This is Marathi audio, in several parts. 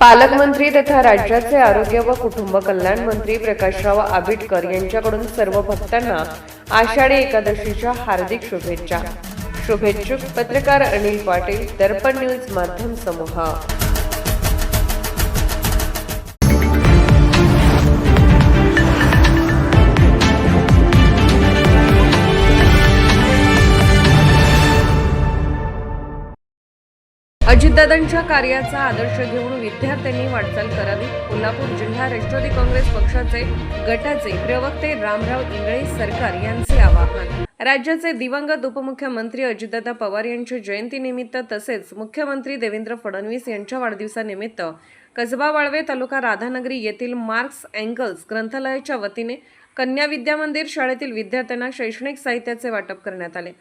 पालकमंत्री तथा राज्याचे आरोग्य व कुटुंब कल्याण मंत्री प्रकाशराव आबिटकर यांच्याकडून सर्व भक्तांना आषाढी एकादशीच्या हार्दिक शुभेच्छा. शुभेच्छुक पत्रकार अनिल पाटील, दर्पण न्यूज माध्यम समूह. अजितदादांच्या कार्याचा आदर्श घेऊन विद्यार्थ्यांनी वाटचाल करावी. कोल्हापूर जिल्हा राष्ट्रवादी काँग्रेस पक्षाचे गटाचे प्रवक्ते रामराव इंगळे सरकार यांचे आवाहन. राज्याचे दिवंगत उपमुख्यमंत्री अजितदादा पवार यांच्या जयंतीनिमित्त तसेच मुख्यमंत्री देवेंद्र फडणवीस यांच्या वाढदिवसानिमित्त कसबा वाळवे तालुका राधानगरी येथील मार्क्स एंगल्स ग्रंथालयाच्या वतीने कन्या विद्या मंदिर शाळेतील विद्यार्थ्यांना शैक्षणिक साहित्याचे वाटप करण्यात आले.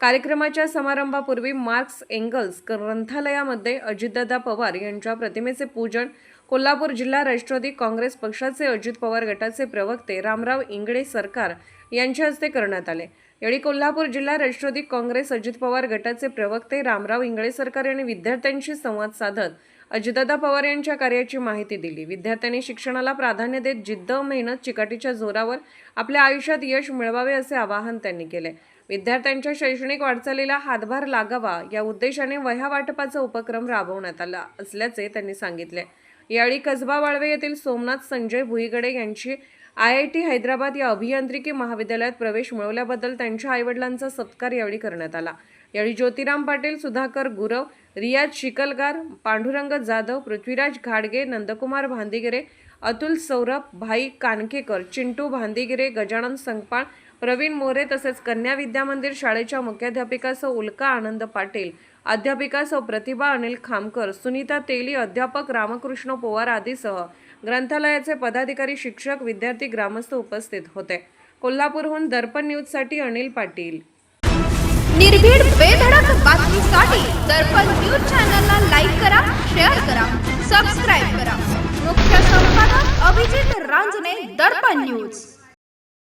कार्यक्रमाच्या समारंभापूर्वी मार्क्स एंगल्स ग्रंथालयामध्ये अजितदादा पवार यांच्या प्रतिमेचे पूजन कोल्हापूर जिल्हा राष्ट्रवादी काँग्रेस पक्षाचे अजित पवार गटाचे प्रवक्ते रामराव इंगळे सरकार यांच्या हस्ते करण्यात आले. यावेळी कोल्हापूर जिल्हा राष्ट्रवादी काँग्रेस अजित पवार गटाचे प्रवक्ते रामराव इंगळे सरकार यांनी विद्यार्थ्यांशी संवाद साधत अजितदादा पवार यांच्या कार्याची माहिती दिली. विद्यार्थ्यांनी शिक्षणाला प्राधान्य देत जिद्द, मेहनत, चिकाटीच्या जोरावर आपल्या आयुष्यात यश मिळवावे असे आवाहन त्यांनी केले. विद्यार्थ्यांच्या शैक्षणिक वाटचालीला हातभार लागावा या उद्देशाने वह्या वाटपाचा उपक्रम राबवण्यात आला असल्याचे त्यांनी सांगितले. यावेळी कसबा वाळवे येथील सोमनाथ संजय भुईगडे यांची IIT हैदराबाद या अभियांत्रिकी महाविद्यालयात प्रवेश मिळवल्याबद्दल त्यांच्या आईवडिलांचा सत्कार यावेळी करण्यात आला. यावेळी ज्योतिराम पाटील, सुधाकर गुरव, रियाज शिकलगार, पांडुरंग जाधव, पृथ्वीराज घाडगे, नंदकुमार भांदिगिरे, अतुल सौरभ, भाई कानकेकर, चिंटू भांदिगिरे, गजानन संकपाळ, प्रवीण मोरे तसेच कन्या विद्या मंदिर शाळेच्या मुख्याध्यापिका सौ उल्का आनंद पाटील, अध्यापिका सौ प्रतिभा अनिल खामकर, सुनीता तेली, अध्यापक रामकृष्ण पोवार आदीसह ग्रंथालयाचे पदाधिकारी, शिक्षक, विद्यार्थी, ग्रामस्थ उपस्थित होते. कोल्हापूरहून दर्पण न्यूजसाठी अनिल पाटील. निर्भीड बेधडक बातमीसाठी दर्पण न्यूज चॅनलला लाईक करा, शेअर करा, सबस्क्राईब करा. मुख्य संपादक अभिजित रांजणे, दर्पण न्यूज.